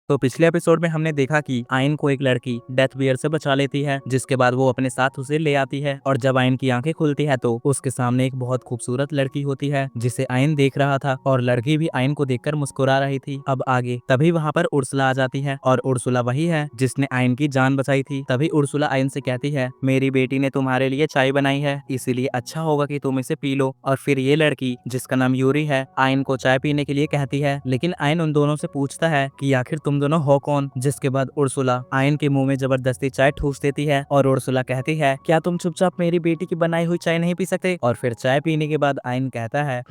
तो पिछले एपिसोड में हमने देखा कि आयन को एक लड़की डेथ बियर से बचा लेती है, जिसके बाद वो अपने साथ उसे ले आती है। और जब आयन की आंखें खुलती है तो उसके सामने एक बहुत खूबसूरत लड़की होती है जिसे आयन देख रहा था, और लड़की भी आयन को देखकर मुस्कुरा रही थी। अब आगे तभी वहाँ पर उर्सुला आ जाती है, और उर्सुला वही है जिसने आयन की जान बचाई थी। तभी उर्सुला आयन से कहती है, मेरी बेटी ने तुम्हारे लिए चाय बनाई है, इसीलिए अच्छा होगा कि तुम इसे पी लो। और फिर ये लड़की जिसका नाम यूरी है आयन को चाय पीने के लिए कहती है, लेकिन आयन उन दोनों से पूछता है कि आखिर तुम दोनों हो कौन। जिसके बाद उर्सुला आयन के मुंह में जबरदस्ती चाय ठूस देती है, और उर्सुला कहती है, क्या तुम चुपचाप मेरी बेटी की बनाई हुई चाय नहीं पी सकते। और फिर चाय पीने के बाद आयन कहता है,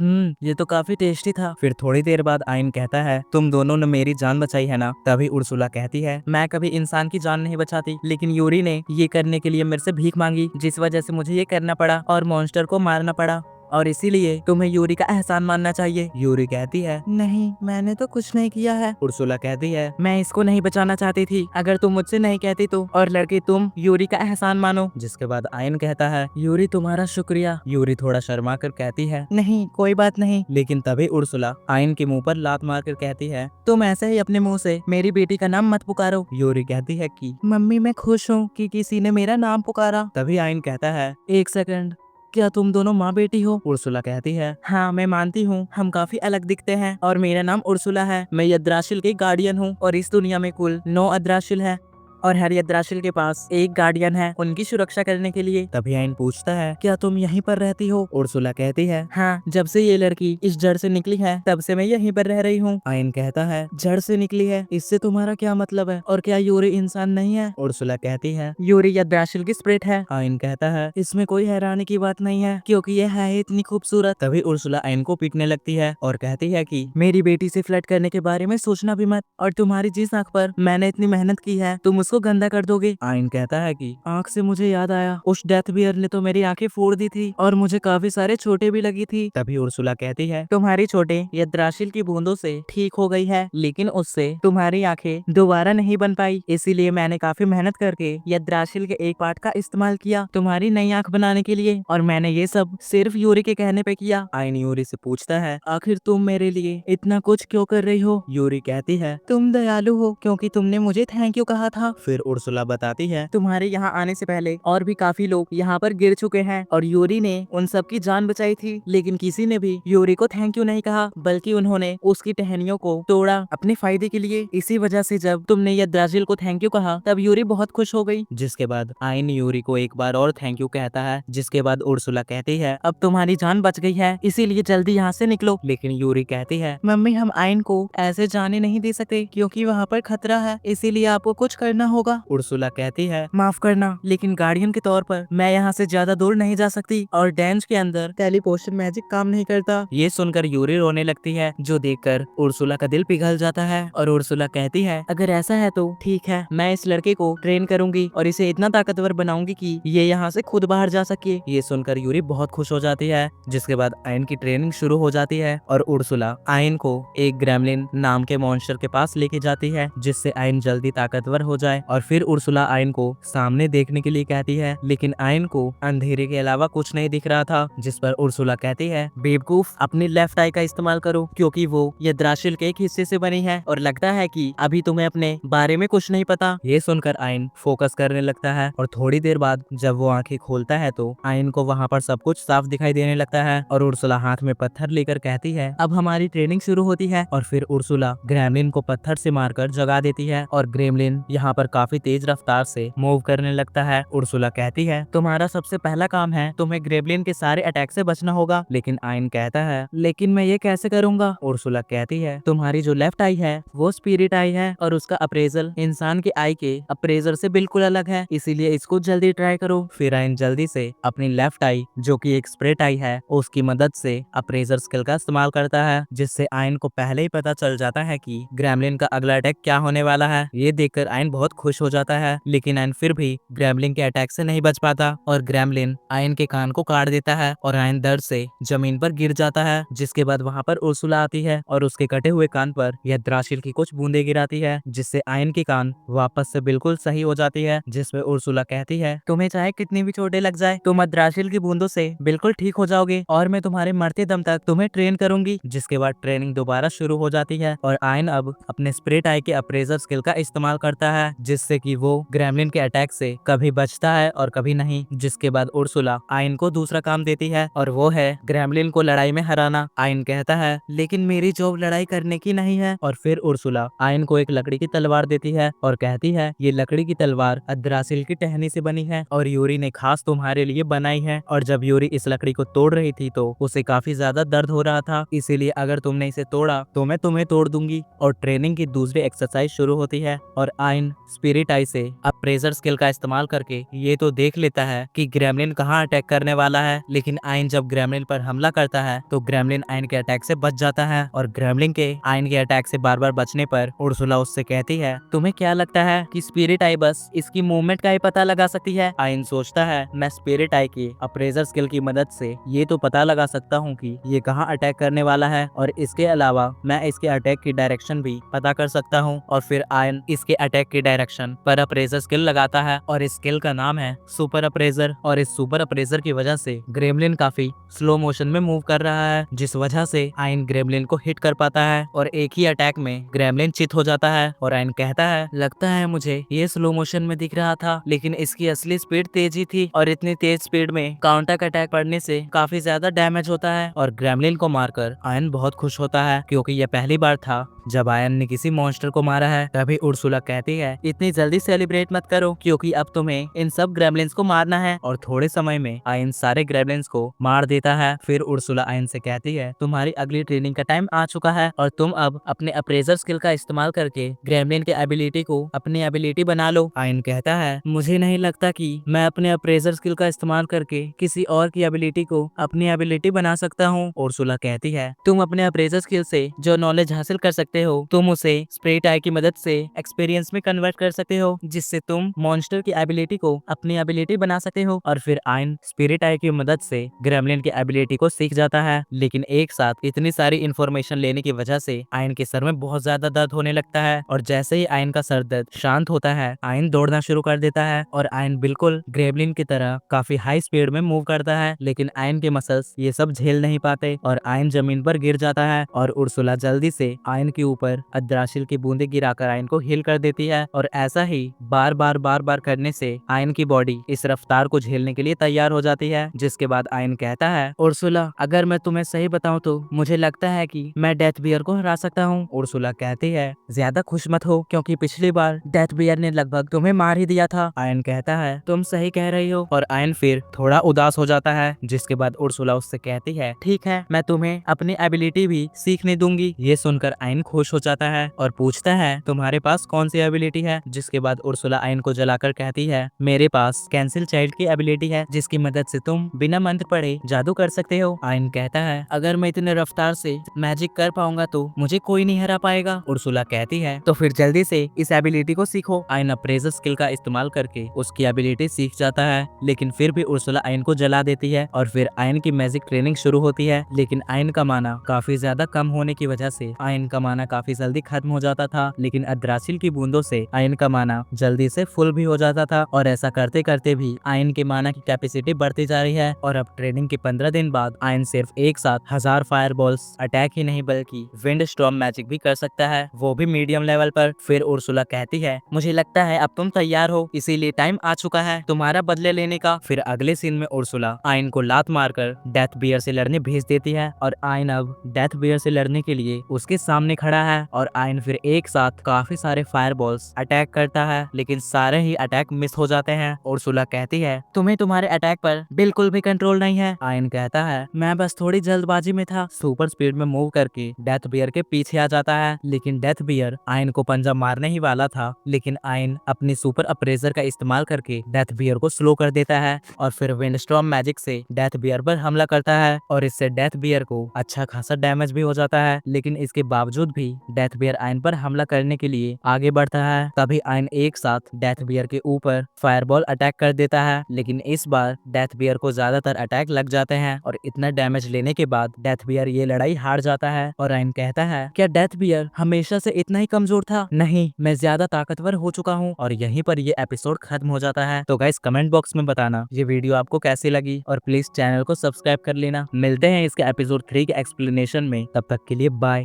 ये तो काफी टेस्टी था। फिर थोड़ी देर बाद आयन कहता है, तुम दोनों ने मेरी जान बचाई है ना। तभी उर्सुला कहती है, मैं कभी इंसान की जान नहीं बचाती, लेकिन यूरी ने ये करने के लिए मेरे से भीख मांगी, जिस वजह से मुझे ये करना पड़ा और मॉन्स्टर को मारना पड़ा, और इसीलिए तुम्हें यूरी का एहसान मानना चाहिए। यूरी कहती है, नहीं मैंने तो कुछ नहीं किया है। उर्सुला कहती है, मैं इसको नहीं बचाना चाहती थी, अगर तुम मुझसे नहीं कहती तो। और लड़की तुम यूरी का एहसान मानो। जिसके बाद आयन कहता है, यूरी तुम्हारा शुक्रिया। यूरी थोड़ा शर्मा कर कहती है, नहीं कोई बात नहीं। लेकिन तभी उर्सुला आयन के मुंह पर लात मार कर कहती है, तुम ऐसे ही अपने मुंह से मेरी बेटी का नाम मत पुकारो। यूरी कहती है कि मम्मी मैं खुश हूँ कि किसी ने मेरा नाम पुकारा। तभी आयन कहता है, एक सेकंड, क्या तुम दोनों माँ बेटी हो। उर्सुला कहती है, हाँ मैं मानती हूँ, हम काफी अलग दिखते हैं, और मेरा नाम उर्सुला है। मैं यद्राशिल की गार्डियन हूँ, और इस दुनिया में कुल 9 अद्राशिल है, और हर यद्राशिल के पास एक गार्डियन है उनकी सुरक्षा करने के लिए। तभी आयन पूछता है, क्या तुम यहीं पर रहती हो। उर्सुला कहती है, हाँ जब से ये लड़की इस जड़ से निकली है तब से मैं यहीं पर रह रही हूँ। आयन कहता है, जड़ से निकली है, इससे तुम्हारा क्या मतलब है, और क्या यूरी इंसान नहीं है। उर्सुला कहती है, यूरी यद्राशिल की स्पिरिट है। आयन कहता है, इसमें कोई हैरानी की बात नहीं है, क्योंकि ये है ही इतनी खूबसूरत। तभी उर्सुला आयन को पीटने लगती है और कहती है कि मेरी बेटी से फ्लर्ट करने के बारे में सोचना भी मत, और तुम्हारी जिस आंख पर मैंने इतनी मेहनत की है तुम उसको गंदा कर दोगे। आयन कहता है कि आंख से मुझे याद आया, उस डेथ बियर ने तो मेरी आंखें फोड़ दी थी, और मुझे काफी सारे छोटे भी लगी थी। तभी उर्सुला कहती है, तुम्हारी छोटे यद्राशिल की बूंदों से ठीक हो गई है, लेकिन उससे तुम्हारी आंखें दोबारा नहीं बन पाई, इसीलिए मैंने काफी मेहनत करके यद्राशिल के एक पार्ट का इस्तेमाल किया तुम्हारी नई आंख बनाने के लिए, और मैंने ये सब सिर्फ यूरी के कहने पे किया। आयन यूरी से पूछता है, आखिर तुम मेरे लिए इतना कुछ क्यों कर रही हो। यूरी कहती है, तुम दयालु हो क्योंकि तुमने मुझे थैंक यू कहा था। फिर उर्सुला बताती है, तुम्हारे यहाँ आने से पहले और भी काफी लोग यहाँ पर गिर चुके हैं, और यूरी ने उन सब की जान बचाई थी, लेकिन किसी ने भी यूरी को थैंक यू नहीं कहा, बल्कि उन्होंने उसकी टहनियों को तोड़ा अपने फायदे के लिए। इसी वजह से जब तुमने यद्राजिल को थैंक यू कहा तब यूरी बहुत खुश हो गई। जिसके बाद आयन यूरी को एक बार और थैंक यू कहता है। जिसके बाद उर्सुला कहती है, अब तुम्हारी जान बच गई है, इसीलिए जल्दी यहाँ से निकलो। लेकिन यूरी कहती है, मम्मी हम आयन को ऐसे जाने नहीं दे सकते, क्योंकि वहाँ पर खतरा है, इसीलिए आपको कुछ करना होगा। उर्सुला कहती है, माफ करना, लेकिन गार्डियन के तौर पर मैं यहाँ से ज्यादा दूर नहीं जा सकती, और डेंज के अंदर टेलीपोर्शन मैजिक काम नहीं करता। ये सुनकर यूरी रोने लगती है, जो देखकर उर्सुला का दिल पिघल जाता है। और उर्सुला कहती है, अगर ऐसा है तो ठीक है, मैं इस लड़के को ट्रेन करूंगी और इसे इतना ताकतवर बनाऊंगी कि ये यहाँ से खुद बाहर जा सके। ये सुनकर यूरी बहुत खुश हो जाती है। जिसके बाद आयन की ट्रेनिंग शुरू हो जाती है, और उर्सुला आयन को एक ग्रेमलिन नाम के मॉन्स्टर के पास लेके जाती है, जिससे आयन जल्दी ताकतवर हो जाए। और फिर उर्सुला आयन को सामने देखने के लिए कहती है, लेकिन आयन को अंधेरे के अलावा कुछ नहीं दिख रहा था। जिस पर उर्सुला कहती है, बेवकूफ, अपनी लेफ्ट आई का इस्तेमाल करो, क्योंकि वो यद्राशिल के एक हिस्से से बनी है, और लगता है कि अभी तुम्हें अपने बारे में कुछ नहीं पता। ये सुनकर आयन फोकस करने लगता है, और थोड़ी देर बाद जब वो आंखें खोलता है तो आयन को वहाँ पर सब कुछ साफ दिखाई देने लगता है। और उर्सुला हाथ में पत्थर लेकर कहती है, अब हमारी ट्रेनिंग शुरू होती है। और फिर उर्सुला ग्रेमलिन को पत्थर से मारकर जगा देती है, और ग्रेमलिन यहाँ पर काफी तेज रफ्तार से मूव करने लगता है। उर्सुला कहती है, तुम्हारा सबसे पहला काम है तुम्हें ग्रेमलिन के सारे अटैक से बचना होगा। लेकिन आयन कहता है, लेकिन मैं ये कैसे करूंगा। उर्सुला कहती है, तुम्हारी जो लेफ्ट आई है वो स्पिरिट आई है, और उसका अप्रेजल इंसान के आई के अप्रेजर से बिल्कुल अलग है, इसीलिए इसको जल्दी ट्राई करो। फिर आयन जल्दी से अपनी लेफ्ट आई, जो कि एक स्पिरिट आई है, उसकी मदद से अप्रेजर स्किल का इस्तेमाल करता है, जिससे आयन को पहले ही पता चल जाता है कि ग्रेमलिन का अगला अटैक क्या होने वाला है। ये देखकर आयन बहुत खुश हो जाता है, लेकिन आयन फिर भी ग्रेमलिन के अटैक से नहीं बच पाता और ग्रेमलिन आयन के कान को काट देता है और आयन दर्द से जमीन पर गिर जाता है। जिसके बाद वहाँ पर उर्सुला आती है और उसके कटे हुए कान पर यद्राशिल की कुछ बूंदे गिराती है, जिससे आयन की कान वापस से बिल्कुल सही हो जाती है। जिसमें उर्सुला कहती है, तुम्हें चाहे कितनी भी चोटें लग जाए, तुम यद्राशिल की बूंदों से बिल्कुल ठीक हो जाओगे और मैं तुम्हारे मरते दम तक तुम्हें ट्रेन करूंगी। जिसके बाद ट्रेनिंग दोबारा शुरू हो जाती है और आयन अब अपने स्पिरिट आई के अप्रेजर स्किल का इस्तेमाल करता है, जिससे कि वो ग्रेमलिन के अटैक से कभी बचता है और कभी नहीं। जिसके बाद उर्सुला आयन को दूसरा काम देती है और वो है ग्रेमलिन को लड़ाई में हराना। आयन कहता है, लेकिन मेरी जॉब लड़ाई करने की नहीं है। और फिर उर्सुला आयन को एक लकड़ी की तलवार देती है और कहती है, ये लकड़ी की तलवार यद्राशिल की टहनी से बनी है और यूरी ने खास तुम्हारे लिए बनाई है। और जब यूरी इस लकड़ी को तोड़ रही थी तो उसे काफी ज्यादा दर्द हो रहा था, इसीलिए अगर तुमने इसे तोड़ा तो मैं तुम्हें तोड़ दूंगी। और ट्रेनिंग की दूसरी एक्सरसाइज शुरू होती है और आयन स्पिरिट आई से अप्रेजर स्किल का इस्तेमाल करके ये तो देख लेता है कि ग्रेमलिन कहाँ अटैक करने वाला है, लेकिन आयन जब ग्रेमलिन पर हमला करता है तो ग्रेमलिन आयन के अटैक से बच जाता है। और ग्रेमलिन के आयन के अटैक से बार बार बचने पर उर्सुला उससे कहती है, तुम्हें क्या लगता है कि स्पिरिट आई बस इसकी मूवमेंट का ही पता लगा सकती है? आयन सोचता है, मैं स्पिरिट आई की अप्रेजर स्किल की मदद से ये तो पता लगा सकता हूँ कि ये कहाँ अटैक करने वाला है और इसके अलावा मैं इसके अटैक की डायरेक्शन भी पता कर सकता हूँ। और फिर आयन इसके अटैक की डायरेक्शन पर अप्रेजर स्किल लगाता है और इस स्किल का नाम है सुपर अप्रेजर। और इस सुपर अप्रेजर की वजह से ग्रेमलिन काफी स्लो मोशन में मूव कर रहा है, जिस वजह से आयन ग्रेमलिन को हिट कर पाता है और एक ही अटैक में ग्रेमलिन चित हो जाता है। और आयन कहता है, लगता है मुझे ये स्लो मोशन में दिख रहा था, लेकिन इसकी असली स्पीड तेज ही थी और इतनी तेज स्पीड में काउंटर अटैक पड़ने से काफी ज्यादा डैमेज होता है। और ग्रेमलिन को मारकर आयन बहुत खुश होता है, क्योंकि यह पहली बार था जब आयन ने किसी मॉन्स्टर को मारा है। तभी उर्सुला कहती है, इतनी जल्दी सेलिब्रेट मत करो, क्योंकि अब तुम्हें इन सब ग्रेमलिन्स को मारना है। और थोड़े समय में आयन सारे ग्रेमलिन्स को मार देता है। फिर उर्सुला आयन से कहती है, तुम्हारी अगली ट्रेनिंग का टाइम आ चुका है और तुम अब अपने अप्रेजर स्किल का इस्तेमाल करके ग्रेमलिन के एबिलिटी को अपनी एबिलिटी बना लो। आयन कहता है, मुझे नहीं लगता कि मैं अपने अप्रेजर स्किल का इस्तेमाल करके किसी और की एबिलिटी को अपनी एबिलिटी बना सकता हूँ। उर्सुला कहती है, तुम अपने अप्रेजर स्किल से जो नॉलेज हासिल कर सकते हो, तुम उसे स्पिरिट आई की मदद से एक्सपीरियंस में कन्वर्ट कर सकते हो, जिससे तुम मॉन्स्टर की एबिलिटी को अपनी एबिलिटी बना सकते हो। और फिर आयन स्पिरिट आई की मदद से ग्रेमलिन की एबिलिटी को सीख जाता है, लेकिन एक साथ इतनी सारी इंफॉर्मेशन लेने की वजह से आयन के सर में बहुत ज्यादा दर्द होने लगता है। और जैसे ही आयन का सर दर्द शांत होता है, आयन दौड़ना शुरू कर देता है और आयन बिल्कुल ग्रेमलिन की तरह काफी हाई स्पीड में मूव करता है, लेकिन आयन के मसल्स ये सब झेल नहीं पाते और आयन जमीन पर गिर जाता है। और उर्सुला जल्दी से आयन के ऊपर यद्राशिल की बूंदे गिराकर आयन को हील कर देती है। और ऐसा ही बार बार करने से आयन की बॉडी इस रफ्तार को झेलने के लिए तैयार हो जाती है। जिसके बाद आयन कहता है, उर्सुला, अगर मैं तुम्हें सही बताऊं तो मुझे लगता है कि मैं डेथ बियर को हरा सकता हूँ। उर्सुला कहती है, ज्यादा खुश मत हो, क्योंकि पिछली बार डेथ बियर ने लगभग तुम्हें मार ही दिया था। आयन कहता है, तुम सही कह रही हो। और आयन फिर थोड़ा उदास हो जाता है। जिसके बाद उर्सुला उससे कहती है, ठीक है, मैं तुम्हें अपनी एबिलिटी भी सीखने दूंगी। ये सुनकर आयन खुश हो जाता है और पूछता है, तुम्हारे पास कौन सी एबिलिटी है? जिसके बाद उर्सुला आयन को जलाकर कहती है, मेरे पास कैंसिल चाइल्ड की एबिलिटी है, जिसकी मदद से तुम बिना मंत्र पढ़े जादू कर सकते हो। आयन कहता है, अगर मैं इतने रफ्तार से मैजिक कर पाऊंगा तो मुझे कोई नहीं हरा पाएगा। उर्सुला कहती है, तो फिर जल्दी से इस एबिलिटी को सीखो। आयन अप्रेजर स्किल का इस्तेमाल करके उसकी एबिलिटी सीख जाता है, लेकिन फिर भी उर्सुला आयन को जला देती है और फिर आयन की मैजिक ट्रेनिंग शुरू होती है। लेकिन आयन का माना काफी ज्यादा कम होने की वजह से आयन का माना काफी जल्दी खत्म हो जाता था, लेकिन यद्राशिल की बूंदों से आयन का माना जल्दी से फुल भी हो जाता था। और ऐसा करते करते भी आयन के माना की कैपेसिटी बढ़ती जा रही है। और अब ट्रेनिंग के 15 दिन बाद आयन सिर्फ एक साथ 1000 फायर बॉल्स अटैक ही नहीं बल्कि विंड स्टॉर्म मैजिक भी कर सकता है, वो भी मीडियम लेवल पर। फिर उर्सुला कहती है, मुझे लगता है अब तुम तैयार हो, इसीलिए टाइम आ चुका है तुम्हारा बदले लेने का। फिर अगले सीन में उर्सुला आयन को लात मारकर डेथ बियर से लड़ने भेज देती है और आयन अब डेथ बियर से लड़ने के लिए उसके सामने खड़ा है। और आयन फिर एक साथ काफी सारे फायर बॉल्स अटैक करता है, लेकिन सारे ही अटैक मिस हो जाते हैं। उर्सुला कहती है, तुम्हें तुम्हारे अटैक पर बिल्कुल भी कंट्रोल नहीं है। आयन कहता है, मैं बस थोड़ी जल्दबाजी में था। सुपर स्पीड में मूव करके डेथ बियर के पीछे आ जाता है, लेकिन डेथ बियर आयन को पंजा मारने ही वाला था, लेकिन आयन अपनी सुपर अप्रेजर का इस्तेमाल करके डेथ बियर को स्लो कर देता है और फिर विंडस्टॉर्म मैजिक से डेथ बियर पर हमला करता है और इससे डेथ बियर को अच्छा खासा डैमेज भी हो जाता है। लेकिन इसके बावजूद भी डेथ बियर आयन पर हमला करने के लिए आगे बढ़ता है। तभी आयन एक साथ डेथ बियर के ऊपर फायरबॉल अटैक कर देता है, लेकिन इस बार डेथ बियर को ज्यादातर अटैक लग जाते हैं और इतना डैमेज लेने के बाद डेथ बियर ये लड़ाई हार जाता है। और आयन कहता है, क्या डेथ बियर हमेशा से इतना ही कमजोर था? नहीं, मैं ज्यादा ताकतवर हो चुका हूँ। और यहीं पर ये एपिसोड खत्म हो जाता है। तो गाइस कमेंट बॉक्स में बताना ये वीडियो आपको कैसी लगी और प्लीज चैनल को सब्सक्राइब कर लेना। मिलते हैं इसके एपिसोड 3 के एक्सप्लेनेशन में, तब तक के लिए बाय।